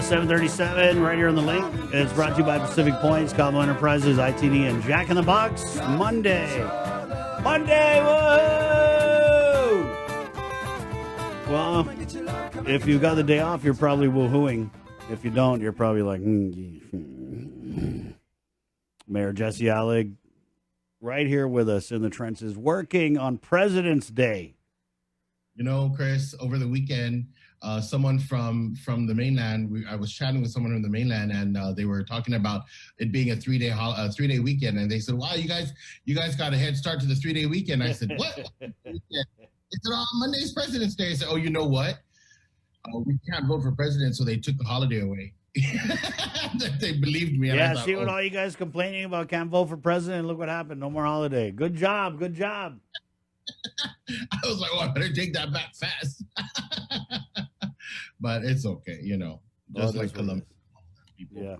737 right here on the link. It's brought to you by Pacific Points, Cabo Enterprises, ITD, and Jack in the Box. Monday, woohoo! Well, if you got the day off, you're probably woohooing. If you don't, you're probably like, Mayor Jesse Alig, right here with us in the trenches, working on President's Day. You know, Chris, over the weekend, someone from the mainland, I was chatting with someone from the mainland, and they were talking about it being a three-day weekend, and they said, "Wow, you guys got a head start to the 3-day weekend." I said, "What?" They said, "Oh, Monday's President's Day." I said, "Oh, you know what? We can't vote for president, so they took the holiday away." They believed me. Yeah, see what all you guys complaining about can't vote for president. Look what happened. No more holiday. Good job. Good job. I was like, "Oh, I better take that back fast." But it's okay, you know. Just like Columbus. Yeah.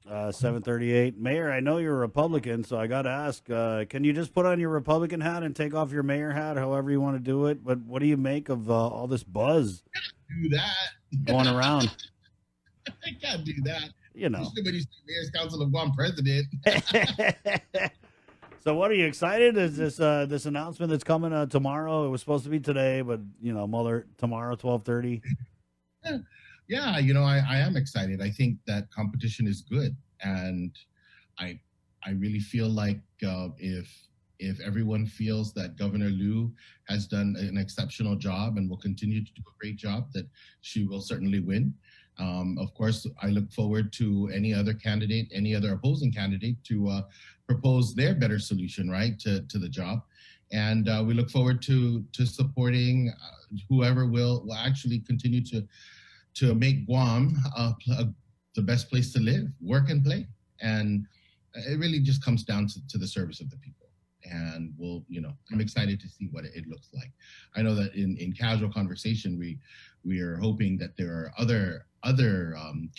738. Mayor, I know you're a Republican, so I got to ask, can you just put on your Republican hat and take off your mayor hat, however you want to do it? But what do you make of all this buzz do that going around? I can't do that. You know. Nobody's mayor's council of one president. So what are you excited? Is this announcement that's coming tomorrow? It was supposed to be today, but Mueller tomorrow, 12:30. Yeah, I am excited. I think that competition is good, and I really feel like if everyone feels that Governor Liu has done an exceptional job and will continue to do a great job, that she will certainly win. Of course, I look forward to any other opposing candidate to propose their better solution, right, to the job. And we look forward to supporting whoever will actually continue to make Guam the best place to live, work, and play. And it really just comes down to the service of the people. And I'm excited to see what it looks like. I know that in casual conversation, we are hoping that there are other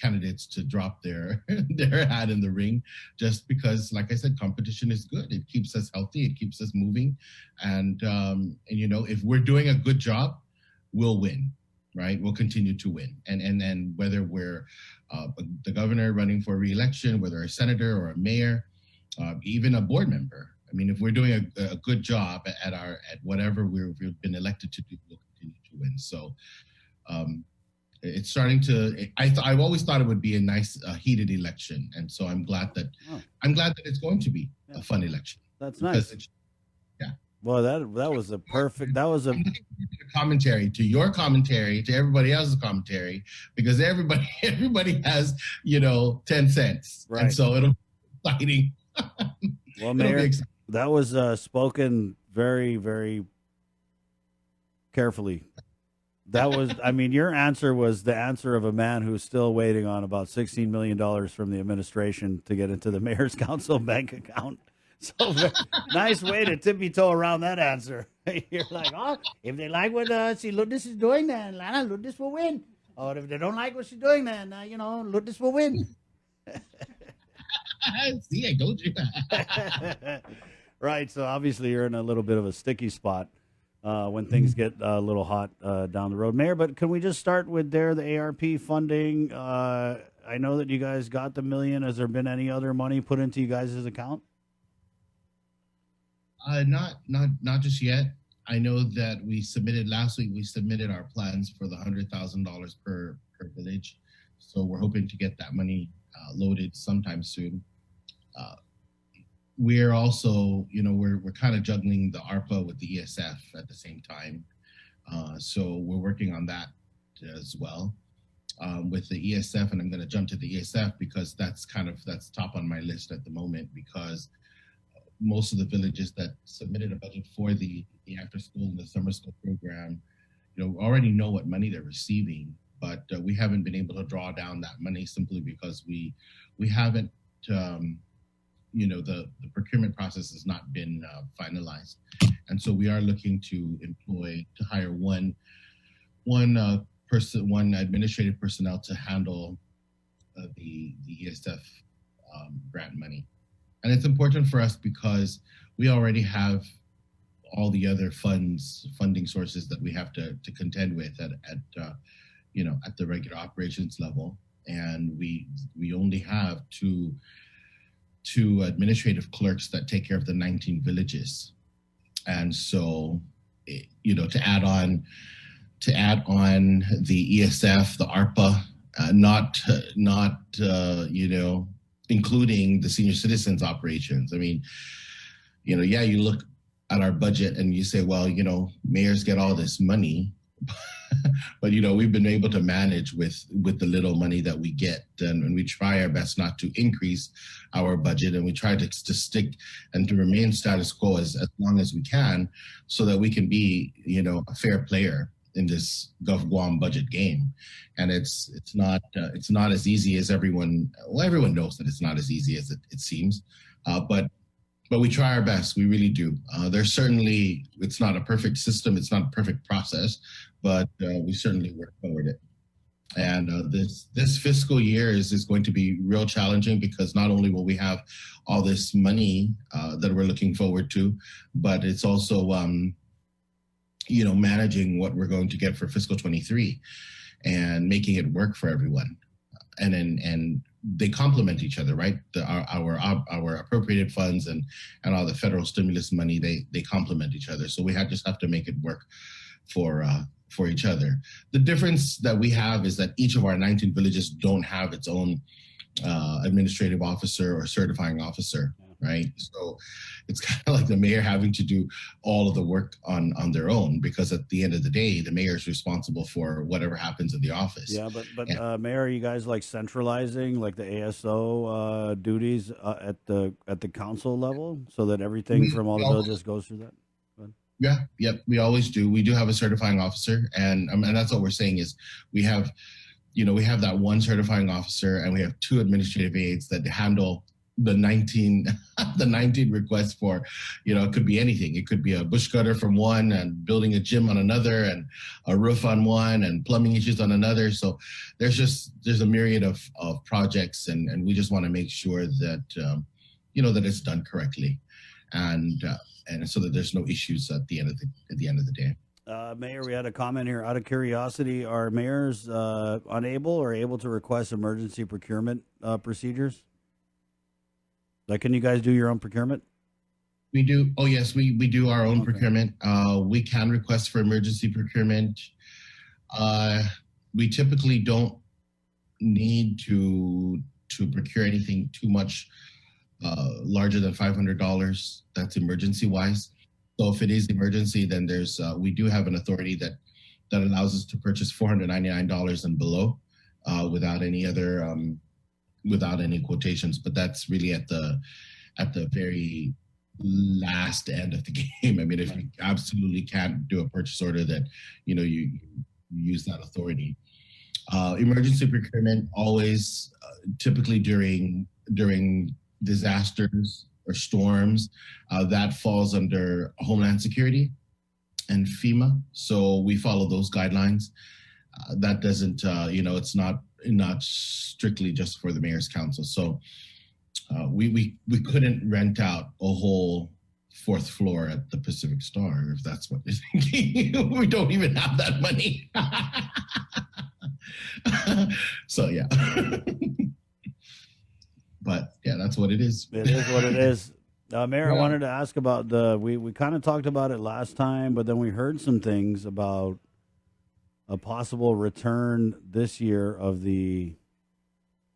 candidates to drop their hat in the ring, just because, like I said, competition is good. It keeps us healthy. It keeps us moving. And if we're doing a good job, we'll win, right? We'll continue to win. And whether we're the governor running for re-election, whether a senator or a mayor, even a board member, I mean, if we're doing a good job at whatever we've been elected to do, we'll continue to win. So it's starting to. I've always thought it would be a nice heated election, and so I'm glad that it's going to be a fun election. That's nice. Yeah. Well, that was a perfect. That was a commentary to your commentary to everybody else's commentary, because everybody has 10 cents, right? And so it'll be exciting. Well, Mayor, that was spoken very, very carefully. That was, your answer was the answer of a man who's still waiting on about $16 million from the administration to get into the mayor's council bank account. So nice way to tippy-toe around that answer. You're like, oh, if they like what Lourdes is doing, then Lourdes will win. Or if they don't like what she's doing, then, Lourdes will win. See, I told you. Right, so obviously you're in a little bit of a sticky spot when things get a little hot down the road. Mayor, but can we just start with the ARP funding? I know that you guys got the $1 million. Has there been any other money put into you guys' account? Not just yet. I know that last week we submitted our plans for the $100,000 per village. So we're hoping to get that money loaded sometime soon. We're also, we're kind of juggling the ARPA with the ESF at the same time. So we're working on that as well. With the ESF, and I'm going to jump to the ESF because that's top on my list at the moment, because most of the villages that submitted a budget for the after school and the summer school program, already know what money they're receiving, but we haven't been able to draw down that money simply because we haven't, the procurement process has not been finalized. And so we are looking to hire one administrative personnel to handle the ESF grant money. And it's important for us because we already have all the other funding sources that we have to contend with at at the regular operations level, and we only have two administrative clerks that take care of the 19 villages. And so, to add on the ESF, the ARPA, not including the senior citizens operations. I mean, yeah, you look at our budget and you say, well, mayors get all this money, but we've been able to manage with the little money that we get, and we try our best not to increase our budget, and we try to stick and to remain status quo as long as we can, so that we can be a fair player in this Gov Guam budget game. And it's not as easy as everyone knows that it's not as easy as it seems, but we try our best. We really do. It's not a perfect system. It's not a perfect process, but we certainly work toward it. And this fiscal year is going to be real challenging, because not only will we have all this money that we're looking forward to, but it's also managing what we're going to get for fiscal 23 and making it work for everyone. And they complement each other, right? Our appropriated funds and all the federal stimulus money, they complement each other. So we just have to make it work for each other. The difference that we have is that each of our 19 villages don't have its own administrative officer or certifying officer, right? So it's kind of like the mayor having to do all of the work on their own, because at the end of the day, the mayor is responsible for whatever happens in the office. Yeah, but Mayor, are you guys like centralizing like the ASO duties at the council level, so that everything from all the villages goes through that? Yeah, yep, we always do. We do have a certifying officer, and that's what we're saying is we have that one certifying officer, and we have two administrative aides that handle the 19 requests for, it could be anything. It could be a bush cutter from one, and building a gym on another, and a roof on one, and plumbing issues on another. So there's a myriad of projects, and we just want to make sure that that it's done correctly, and so that there's no issues at the end of the day. Mayor, we had a comment here. Out of curiosity, are mayors unable or able to request emergency procurement procedures? Like, can you guys do your own procurement? We do. Oh, yes, we do our own procurement. We can request for emergency procurement. We typically don't need to procure anything too much larger than $500. That's emergency wise. So if it is emergency, then we do have an authority that allows us to purchase $499 and below without any quotations. But that's really at the very last end of the game. I mean, if you absolutely can't do a purchase order, then you use that authority. Emergency procurement always, typically during disasters or storms, that falls under Homeland Security and FEMA. So we follow those guidelines. That doesn't, it's not strictly just for the mayor's council. So we couldn't rent out a whole fourth floor at the Pacific Star, if that's what you're thinking. We don't even have that money. So yeah. But yeah, that's what it is. It is what it is. Mayor, I wanted to ask about we kind of talked about it last time, but then we heard some things about a possible return this year of the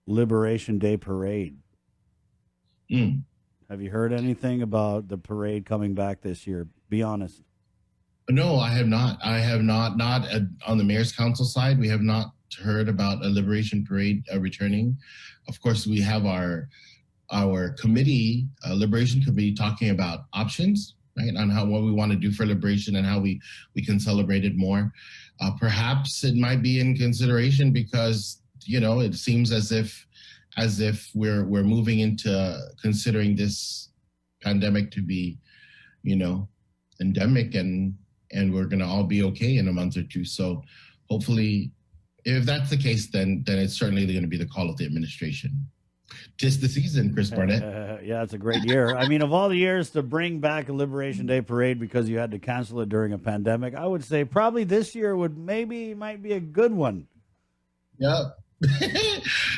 Liberation Day parade. Have you heard anything about the parade coming back this year? Be honest. No, I have not. Not on the mayor's council side. We have not heard about a Liberation Parade returning. Of course, we have our committee, Liberation Committee, talking about options, right, on what we want to do for Liberation and how we can celebrate it more. Perhaps it might be in consideration because it seems as if we're moving into considering this pandemic to be endemic, and we're going to all be okay in a month or two. So hopefully, if that's the case, then it's certainly going to be the call of the administration. 'Tis the season, Chris Barnett. Yeah, it's a great year. I mean, of all the years to bring back a Liberation Day parade because you had to cancel it during a pandemic, I would say probably this year might be a good one. Yep.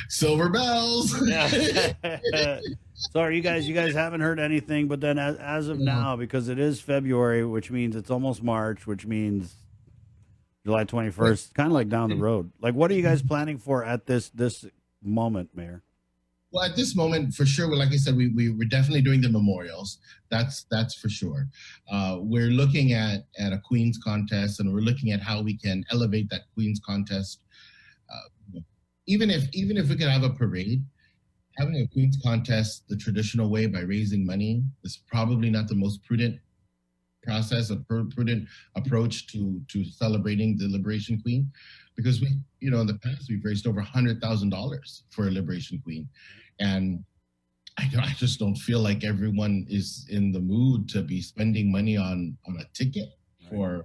Silver bells. Yeah. Sorry, you guys haven't heard anything, but then as of No. now, because it is February, which means it's almost March, which means July Wait, 21st, kind of like down the road. Like, what are you guys planning for at this moment, Mayor? well, at this moment, for sure, like I said, we're definitely doing the memorials. That's for sure. We're looking at a Queens contest, and we're looking at how we can elevate that Queens contest. Even if we could have a parade, having a Queens contest the traditional way by raising money is probably not the most prudent process, a prudent approach to celebrating the Liberation Queen, because in the past we've raised over $100,000 for a Liberation Queen, and I just don't feel like everyone is in the mood to be spending money on a ticket for,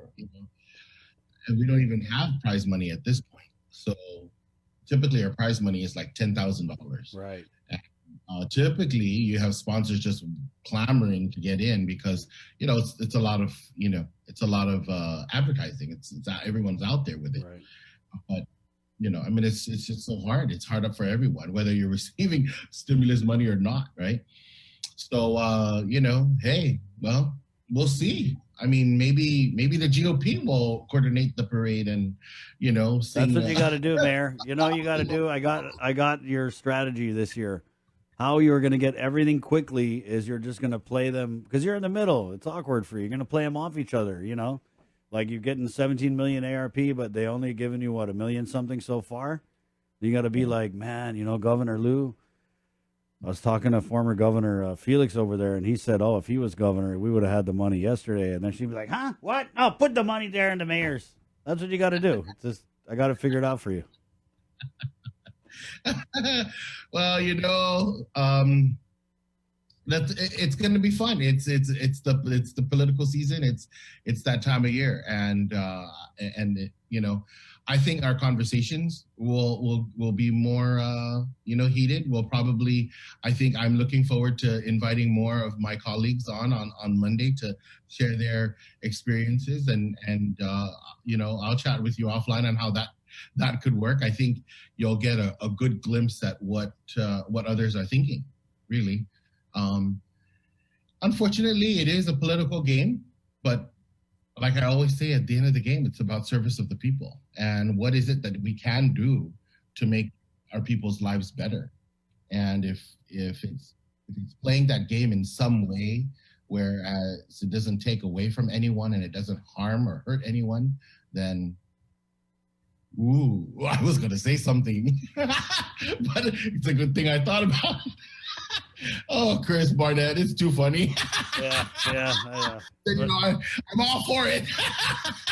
and we don't even have prize money at this point. So typically our prize money is like $10,000. Right. Typically, you have sponsors just clamoring to get in because it's a lot of advertising. It's everyone's out there with it, Right. but I mean, it's just so hard. It's hard up for everyone, whether you're receiving stimulus money or not, right? So hey, well, we'll see. I mean, maybe the GOP will coordinate the parade and That's sing. what you got to do, Mayor. You know, you got to do. I got your strategy this year. How you're going to get everything quickly is you're just going to play them because you're in the middle. It's awkward for you. You're going to play them off each other. Like you're getting 17 million ARP, but they only given you what, a million something so far. You got to be like, man, Governor Lou. I was talking to former Governor Felix over there, and he said, "Oh, if he was governor, we would have had the money yesterday." And then she'd be like, "Huh? What? No, put the money there in the mayor's." That's what you got to do. It's just I got to figure it out for you. Well, it's going to be fun. It's the political season. It's that time of year, and I think our conversations will be more heated. I think I'm looking forward to inviting more of my colleagues on Monday to share their experiences, and I'll chat with you offline on how that could work. I think you'll get a good glimpse at what others are thinking, really. Unfortunately, it is a political game, but like I always say, at the end of the game, it's about service of the people. And what is it that we can do to make our people's lives better? And if it's playing that game in some way, whereas it doesn't take away from anyone and it doesn't harm or hurt anyone, then ooh, I was going to say something, but it's a good thing I thought about. Oh, Chris Barnett, it's too funny. Yeah. I'm all for it.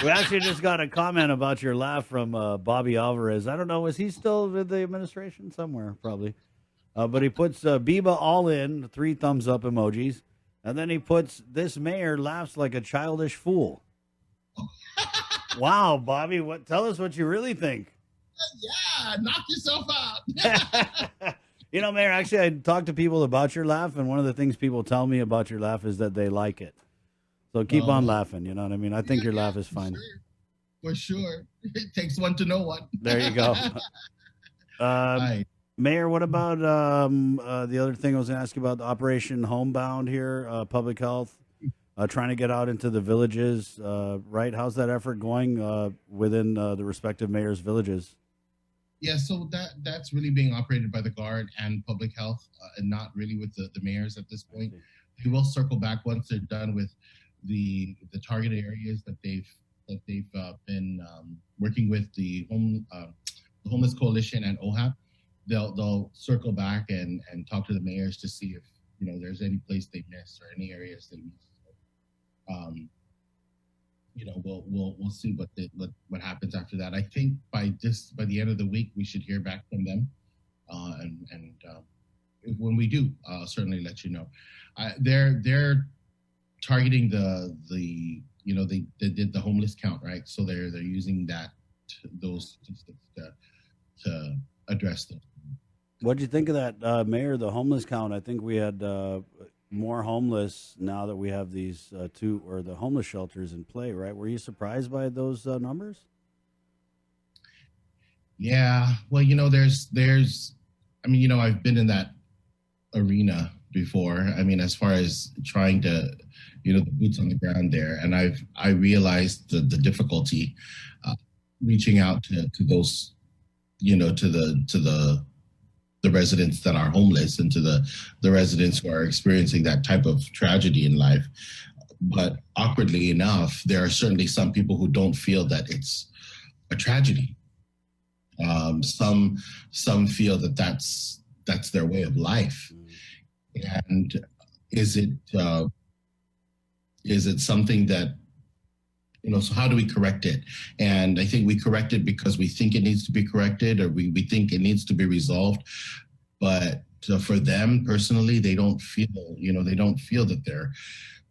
We actually just got a comment about your laugh from Bobby Alvarez. I don't know, is he still with the administration? Somewhere, probably. But he puts Biba all in, 3 thumbs up emojis. And then he puts, this mayor laughs like a childish fool. Wow, Bobby, tell us what you really think. Yeah, knock yourself out. Mayor, actually, I talked to people about your laugh, and one of the things people tell me about your laugh is that they like it. So keep on laughing, you know what I mean? I think your laugh is fine. For sure. It takes one to know one. There you go. Mayor, what about the other thing I was going to ask you about, the Operation Homebound here, public health, trying to get out into the villages, right? How's that effort going within the respective mayor's villages? Yeah, so that's really being operated by the Guard and Public Health, and not really with the mayors at this point. They will circle back once they're done with the targeted areas that they've been working with the Homeless Coalition and OHAP. They'll circle back and talk to the mayors to see if there's any place they missed or any areas they missed. We'll see what happens after that. I think by the end of the week we should hear back from them, and when we do, I'll certainly let you know. They're targeting they did the homeless count, right? So they're using those statistics to address them. What'd you think of that, Mayor? The homeless count. I think we had more homeless now that we have these the homeless shelters in play, right? Were you surprised by those numbers? Yeah, well, I mean, I've been in that arena before. I mean, as far as trying to, the boots on the ground there, and I realized the difficulty uh, reaching out to those, to the residents that are homeless and to the residents who are experiencing that type of tragedy in life. But awkwardly enough, there are certainly some people who don't feel that it's a tragedy. Some feel that that's their way of life. And is it uh, is it something that, so how do we correct it? And I think we correct it because we think it needs to be corrected, or we think it needs to be resolved. But for them personally, they don't feel that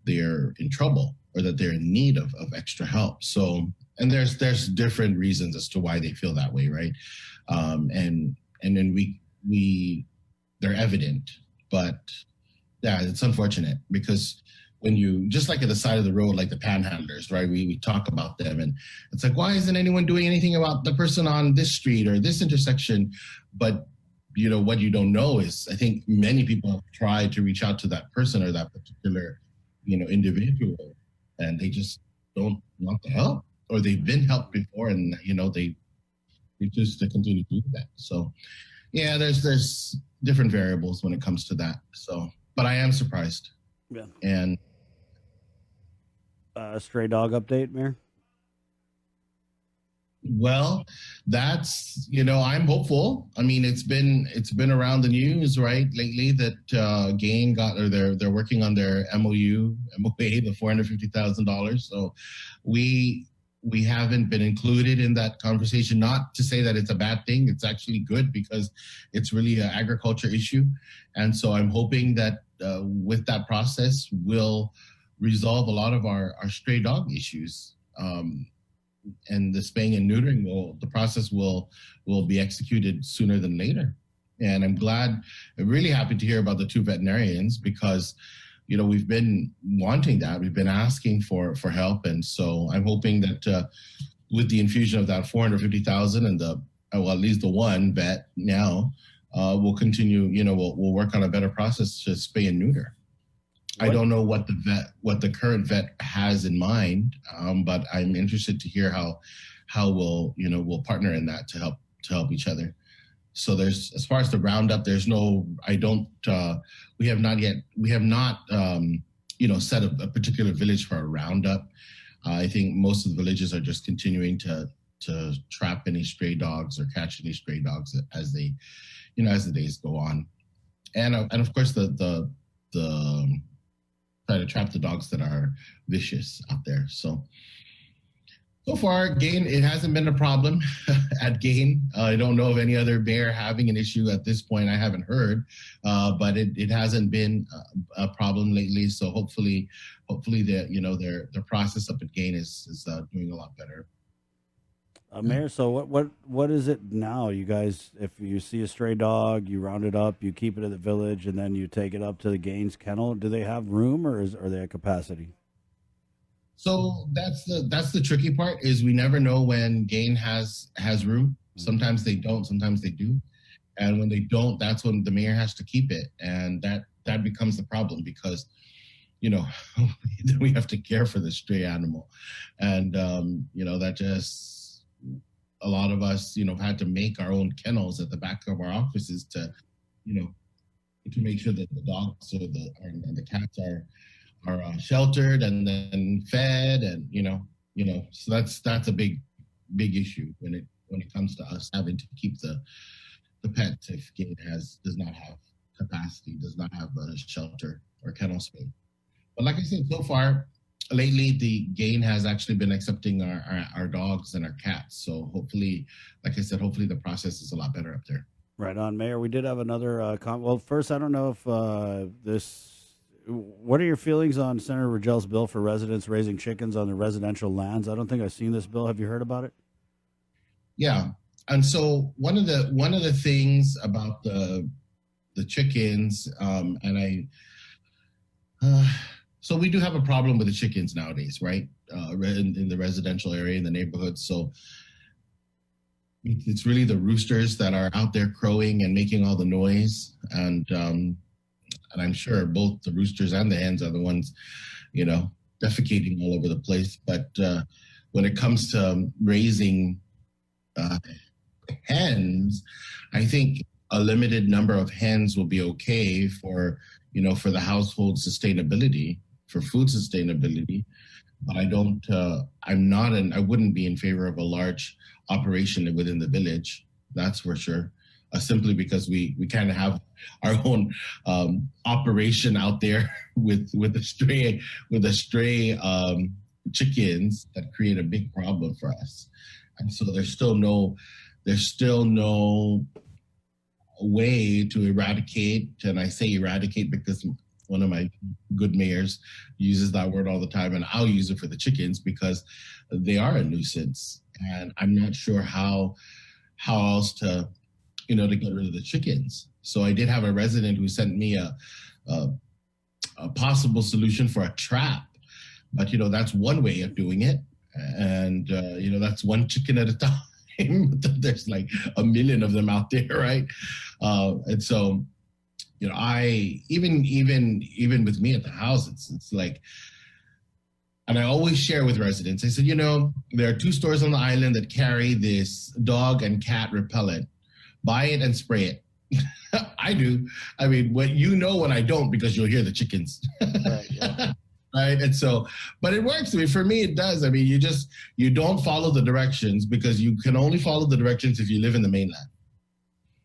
they're in trouble or that they're in need of extra help. So, and there's different reasons as to why they feel that way, right? And then we they're evident, but yeah, it's unfortunate because when you, just like at the side of the road, like the panhandlers, right? We talk about them, and it's like, why isn't anyone doing anything about the person on this street or this intersection? But what you don't know is, I think many people have tried to reach out to that person or that particular, individual, and they just don't want the help, or they've been helped before, and they choose to continue to do that. So yeah, there's different variables when it comes to that. So, but I am surprised. Yeah. And Stray dog update, Mayor? well, that's, I'm hopeful. I mean, it's been around the news, right, lately, that Gain got, or they're working on their MOA, the $450,000. So we haven't been included in that conversation. Not to say that it's a bad thing. It's actually good because it's really an agriculture issue. And so I'm hoping that with that process, we'll resolve a lot of our stray dog issues. And the spaying and neutering the process will be executed sooner than later. And I'm really happy to hear about the two veterinarians, because we've been wanting that, we've been asking for help. And so I'm hoping that with the infusion of that 450,000 and at least the one vet now, we'll continue, we'll work on a better process to spay and neuter. I don't know what the current vet has in mind, but I'm interested to hear how we'll partner in that to help each other. So there's, as far as the roundup, there's no, I don't, we have not set a particular village for a roundup. I think most of the villages are just continuing to trap any stray dogs or catch any stray dogs as as the days go on, and of course the try to trap the dogs that are vicious out there. So far, Gain, it hasn't been a problem at Gain. I don't know of any other bear having an issue at this point. I haven't heard, but it hasn't been a problem lately. So hopefully their process up at Gain is doing a lot better. Mayor, so what is it now? You guys, if you see a stray dog, you round it up, you keep it at the village, and then you take it up to the Gaines kennel. Do they have room, or are they at capacity? So that's the tricky part, is we never know when Gain has room. Sometimes they don't, sometimes they do. And when they don't, that's when the mayor has to keep it. And that becomes the problem, because we have to care for the stray animal. And that just, a lot of us had to make our own kennels at the back of our offices to to make sure that the dogs and the cats are sheltered and then fed, and so that's a big issue when it comes to us having to keep the pets, if Gain does not have capacity, does not have a shelter or kennel space. But like I said, so far lately, the Gain has actually been accepting our dogs and our cats. So hopefully, like I said, hopefully the process is a lot better up there. Right on, Mayor. We did have another well, first, I don't know if what are your feelings on Senator Ragel's bill for residents raising chickens on their residential lands? I don't think I've seen this bill. Have you heard about it? Yeah. And so one of the things about the chickens, and so we do have a problem with the chickens nowadays, right? In the residential area, in the neighborhood. So it's really the roosters that are out there crowing and making all the noise, and I'm sure both the roosters and the hens are the ones, defecating all over the place. But when it comes to raising uh, hens, I think a limited number of hens will be okay for the household sustainability, for food sustainability. But I wouldn't be in favor of a large operation within the village. That's for sure. Simply because we kind of have our own operation out there with the stray chickens that create a big problem for us. And so there's still no way to eradicate, and I say eradicate because one of my good mayors uses that word all the time, and I'll use it for the chickens because they are a nuisance, and I'm not sure how else to get rid of the chickens. So I did have a resident who sent me a, a possible solution for a trap, but that's one way of doing it, and that's one chicken at a time. There's like a million of them out there, right? And so, I even with me at the house, it's like, and I always share with residents. I said, there are 2 stores on the island that carry this dog and cat repellent. Buy it and spray it. I do. I mean, when I don't, because you'll hear the chickens. Right, yeah. Right. And so, but it works. I mean, for me, it does. I mean, you don't follow the directions, because you can only follow the directions if you live in the mainland.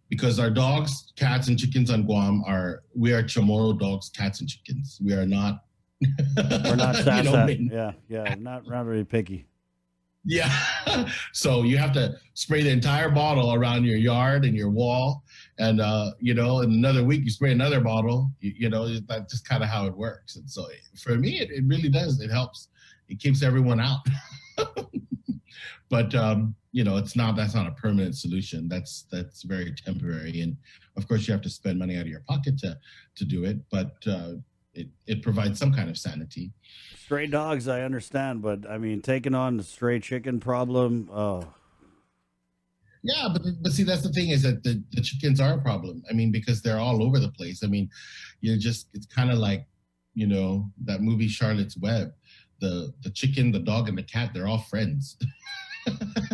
Because our dogs, cats, and chickens on Guam we are Chamorro dogs, cats, and chickens. We are not. We're not Sasa. Yeah. Not very picky. Yeah. So you have to spray the entire bottle around your yard and your wall. And, in another week, you spray another bottle. That's just kind of how it works. And so for me, it really does. It helps. It keeps everyone out. But, that's not a permanent solution. That's very temporary. And of course, you have to spend money out of your pocket to do it. But it provides some kind of sanity. Stray dogs, I understand, but I mean, taking on the stray chicken problem. Oh, yeah, but see, that's the thing, is that the chickens are a problem. I mean, because they're all over the place. I mean, it's kind of like, that movie Charlotte's Web. The chicken, the dog, and the cat, they're all friends.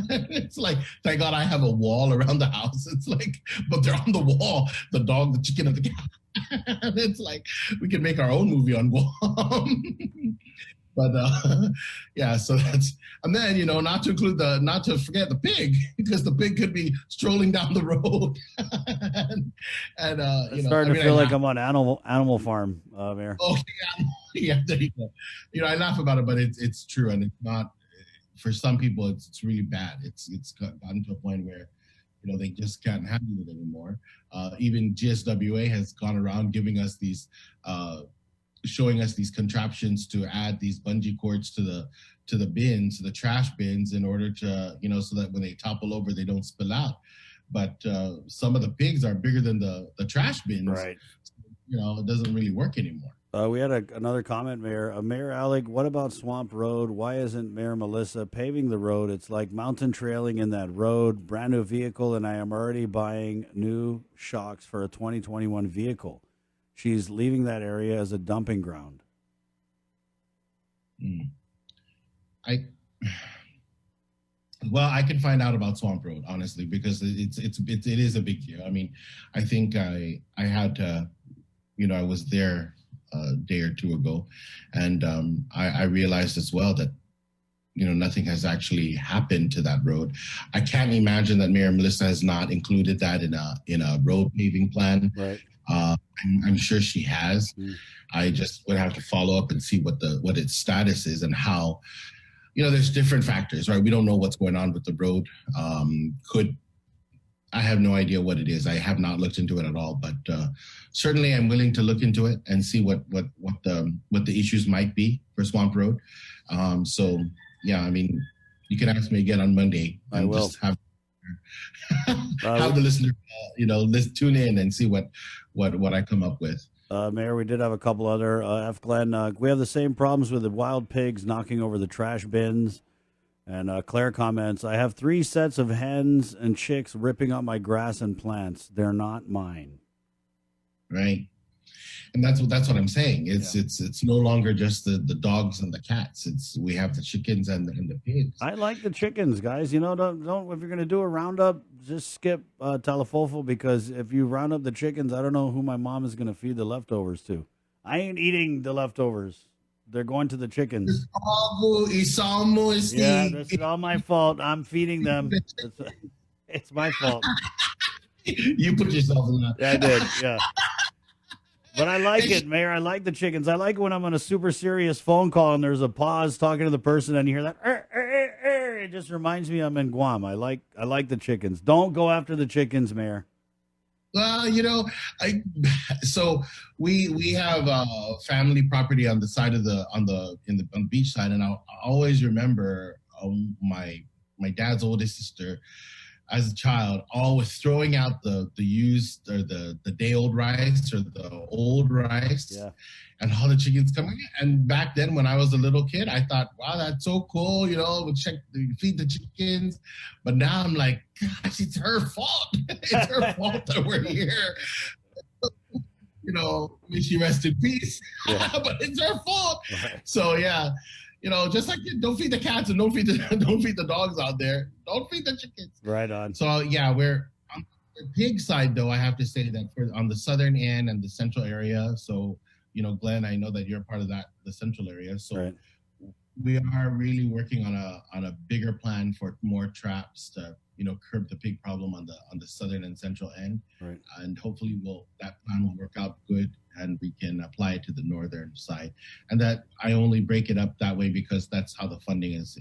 It's like, thank God I have a wall around the house. It's like, but they're on the wall, the dog, the chicken, and the cat. And it's like, we can make our own movie on Guam. But yeah, so that's, and then not to forget the pig, because the pig could be strolling down the road. and it's starting to feel like I'm on Animal Farm, Mayor. Oh yeah, there you go. I laugh about it, but it's true, and it's not. For some people, it's really bad. It's gotten to a point where they just can't handle it anymore. Even GSWA has gone around giving us these. Showing us these contraptions to add these bungee cords to the bins, to the trash bins, in order to, so that when they topple over, they don't spill out. But some of the pigs are bigger than the trash bins. Right. It doesn't really work anymore. We had another comment, Mayor. Mayor Alig, what about Swamp Road? Why isn't Mayor Melissa paving the road? It's like mountain trailing in that road. Brand new vehicle, and I am already buying new shocks for a 2021 vehicle. She's leaving that area as a dumping ground. I can find out about Swamp Road, honestly, because it is a big deal. I mean, I think I had I was there a day or two ago, and I realized as well that nothing has actually happened to that road. I can't imagine that Mayor Melissa has not included that in a road paving plan. Right. I'm sure she has. I just would have to follow up and see what its status is, and how, there's different factors, right? We don't know what's going on with the road. I have no idea what it is. I have not looked into it at all, but certainly I'm willing to look into it and see what the issues might be for Swamp Road. So yeah, I mean, you can ask me again on Monday. I will. Just have the listener, let's tune in and see what I come up with. Mayor, we did have a couple other F. Glenn. We have the same problems with the wild pigs knocking over the trash bins. And Claire comments, I have 3 sets of hens and chicks ripping up my grass and plants. They're not mine. Right. And that's what I'm saying. It's no longer just the dogs and the cats. We have the chickens and the pigs. I like the chickens, guys. You know, don't if you're gonna do a roundup, just skip Telefofo, because if you round up the chickens, I don't know who my mom is gonna feed the leftovers to. I ain't eating the leftovers. They're going to the chickens. Yeah, this is all my fault. I'm feeding them. It's my fault. You put yourself in that. Yeah, I did. Yeah. But I like it, Mayor. I like the chickens. I like when I'm on a super serious phone call and there's a pause talking to the person and you hear that. It just reminds me I'm in Guam. I like the chickens. Don't go after the chickens, Mayor. Well, so we have family property on the side of on the beach side, and I always remember my dad's oldest sister, as a child, always throwing out the used or the day old rice or the old rice, Yeah. and all the chickens coming in. And back then, when I was a little kid, I thought, wow, that's so cool. We feed the chickens. But now I'm like, gosh, it's her fault. It's her fault that we're here. May she rest in peace. Yeah. But it's her fault. Right. So yeah, just like don't feed the cats and don't feed the dogs out there. Don't feed the chickens. Right on. So yeah, we're on the pig side, though. I have to say that on the southern end and the central area. So Glenn, I know that you're part of the central area. So right. We are really working on a bigger plan for more traps to curb the pig problem on the southern and central end. Right. And hopefully that plan will work out good and we can apply it to the northern side. And that I only break it up that way because that's how the funding is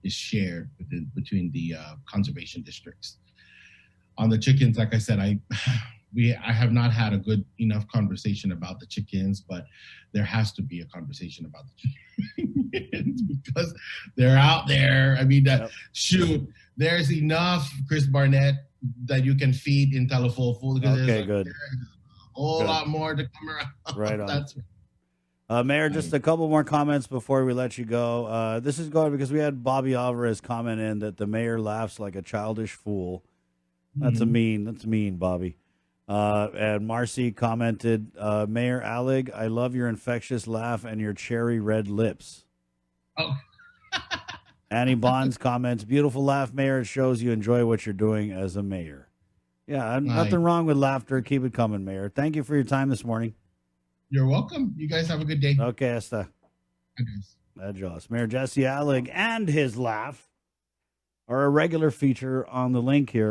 shared between the conservation districts. On the chickens, like I said, I have not had a good enough conversation about the chickens, but there has to be a conversation about the chickens because they're out there. I mean, shoot, there's enough, Chris Barnett, that you can feed in Telefofo. Okay, good. There's a whole lot more to come around. Right on. Mayor, just a couple more comments before we let you go. This is going because we had Bobby Alvarez comment in that the mayor laughs like a childish fool. That's mean, Bobby. And Marcy commented, Mayor Alig, I love your infectious laugh and your cherry red lips. Oh. Annie Bonds comments, beautiful laugh, Mayor. It shows you enjoy what you're doing as a mayor. Yeah, nothing wrong with laughter. Keep it coming, Mayor. Thank you for your time this morning. You're welcome. You guys have a good day. Okay, hasta. Adios. Mayor Jesse Alig and his laugh are a regular feature on the link here.